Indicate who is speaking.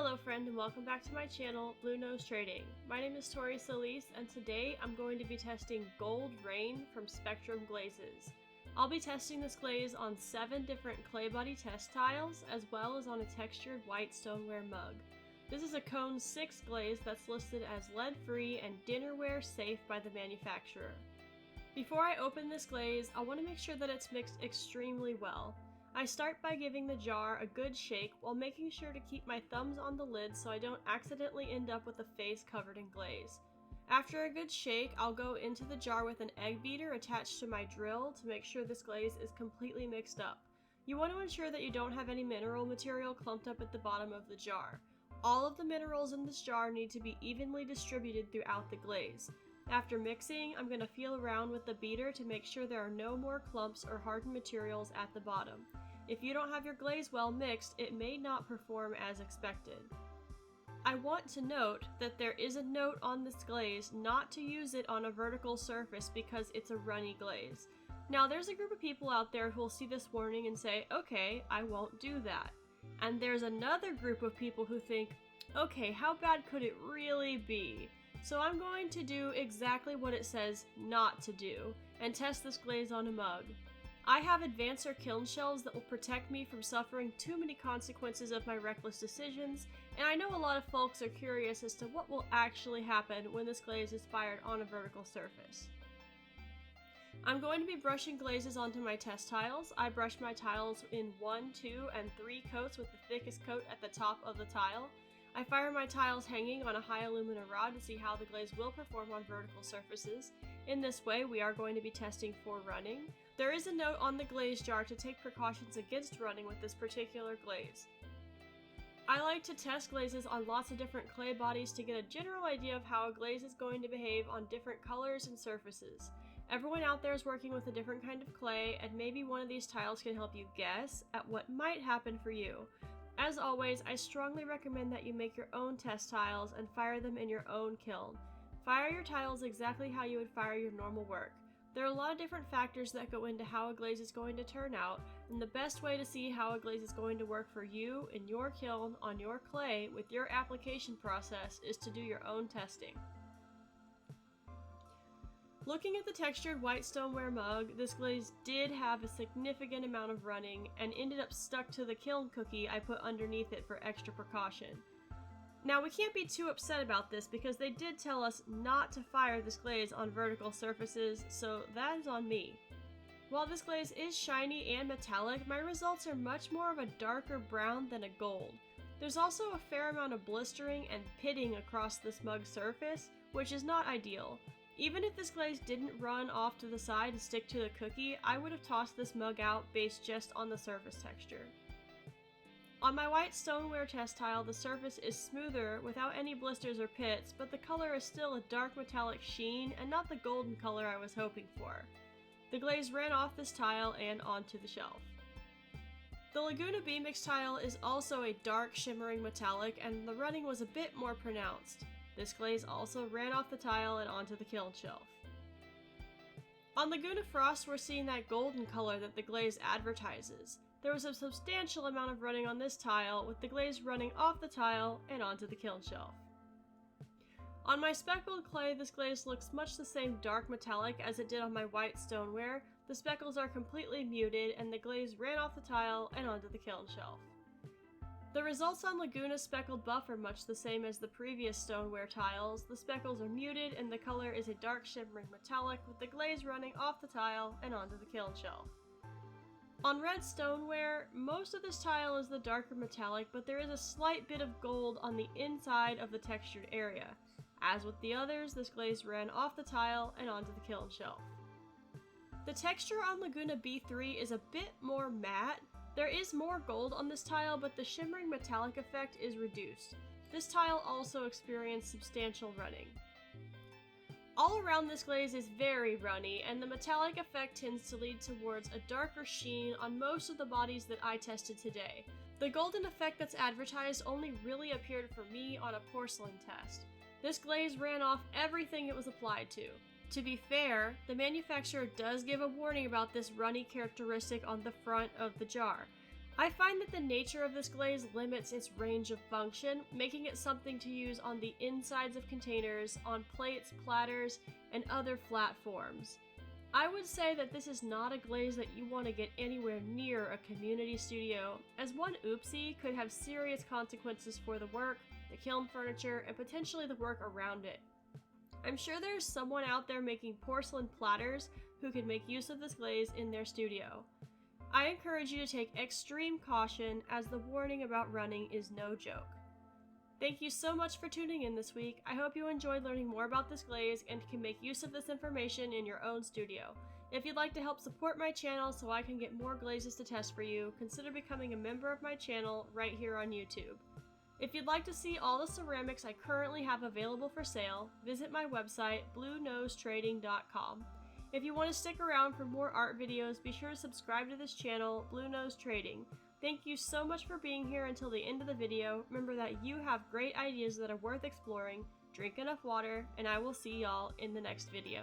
Speaker 1: Hello friend and welcome back to my channel, Blue Nose Trading. My name is Tori Solis and today I'm going to be testing Gold Rain from Spectrum Glazes. I'll be testing this glaze on 7 different clay body test tiles as well as on a textured white stoneware mug. This is a Cone 6 glaze that's listed as lead-free and dinnerware safe by the manufacturer. Before I open this glaze, I want to make sure that it's mixed extremely well. I start by giving the jar a good shake while making sure to keep my thumbs on the lid so I don't accidentally end up with a face covered in glaze. After a good shake, I'll go into the jar with an egg beater attached to my drill to make sure this glaze is completely mixed up. You want to ensure that you don't have any mineral material clumped up at the bottom of the jar. All of the minerals in this jar need to be evenly distributed throughout the glaze. After mixing, I'm going to feel around with the beater to make sure there are no more clumps or hardened materials at the bottom. If you don't have your glaze well mixed, it may not perform as expected. I want to note that there is a note on this glaze not to use it on a vertical surface because it's a runny glaze. Now there's a group of people out there who will see this warning and say, okay, I won't do that. And there's another group of people who think, okay, how bad could it really be? So I'm going to do exactly what it says not to do, and test this glaze on a mug. I have advancer kiln shelves that will protect me from suffering too many consequences of my reckless decisions, and I know a lot of folks are curious as to what will actually happen when this glaze is fired on a vertical surface. I'm going to be brushing glazes onto my test tiles. I brush my tiles in 1, 2, and 3 coats with the thickest coat at the top of the tile. I fire my tiles hanging on a high alumina rod to see how the glaze will perform on vertical surfaces. In this way, we are going to be testing for running. There is a note on the glaze jar to take precautions against running with this particular glaze. I like to test glazes on lots of different clay bodies to get a general idea of how a glaze is going to behave on different colors and surfaces. Everyone out there is working with a different kind of clay, and maybe one of these tiles can help you guess at what might happen for you. As always, I strongly recommend that you make your own test tiles and fire them in your own kiln. Fire your tiles exactly how you would fire your normal work. There are a lot of different factors that go into how a glaze is going to turn out, and the best way to see how a glaze is going to work for you in your kiln on your clay with your application process is to do your own testing. Looking at the textured white stoneware mug, this glaze did have a significant amount of running and ended up stuck to the kiln cookie I put underneath it for extra precaution. Now we can't be too upset about this because they did tell us not to fire this glaze on vertical surfaces, so that is on me. While this glaze is shiny and metallic, my results are much more of a darker brown than a gold. There's also a fair amount of blistering and pitting across this mug surface, which is not ideal. Even if this glaze didn't run off to the side and stick to the cookie, I would have tossed this mug out based just on the surface texture. On my white stoneware test tile, the surface is smoother without any blisters or pits, but the color is still a dark metallic sheen and not the golden color I was hoping for. The glaze ran off this tile and onto the shelf. The Laguna B-Mix tile is also a dark shimmering metallic and the running was a bit more pronounced. This glaze also ran off the tile and onto the kiln shelf. On Laguna Frost, we're seeing that golden color that the glaze advertises. There was a substantial amount of running on this tile, with the glaze running off the tile and onto the kiln shelf. On my speckled clay, this glaze looks much the same dark metallic as it did on my white stoneware. The speckles are completely muted and the glaze ran off the tile and onto the kiln shelf. The results on Laguna's speckled buff are much the same as the previous stoneware tiles. The speckles are muted and the color is a dark shimmering metallic with the glaze running off the tile and onto the kiln shelf. On red stoneware, most of this tile is the darker metallic, but there is a slight bit of gold on the inside of the textured area. As with the others, this glaze ran off the tile and onto the kiln shelf. The texture on Laguna B3 is a bit more matte. There is more gold on this tile, but the shimmering metallic effect is reduced. This tile also experienced substantial running. All around this glaze is very runny, and the metallic effect tends to lead towards a darker sheen on most of the bodies that I tested today. The golden effect that's advertised only really appeared for me on a porcelain test. This glaze ran off everything it was applied to. To be fair, the manufacturer does give a warning about this runny characteristic on the front of the jar. I find that the nature of this glaze limits its range of function, making it something to use on the insides of containers, on plates, platters, and other flat forms. I would say that this is not a glaze that you want to get anywhere near a community studio, as one oopsie could have serious consequences for the work, the kiln furniture, and potentially the work around it. I'm sure there's someone out there making porcelain platters who could make use of this glaze in their studio. I encourage you to take extreme caution, as the warning about running is no joke. Thank you so much for tuning in this week. I hope you enjoyed learning more about this glaze and can make use of this information in your own studio. If you'd like to help support my channel so I can get more glazes to test for you, consider becoming a member of my channel right here on YouTube. If you'd like to see all the ceramics I currently have available for sale, visit my website, bluenosetrading.com. If you want to stick around for more art videos, be sure to subscribe to this channel, Blue Nose Trading. Thank you so much for being here until the end of the video. Remember that you have great ideas that are worth exploring, drink enough water, and I will see y'all in the next video.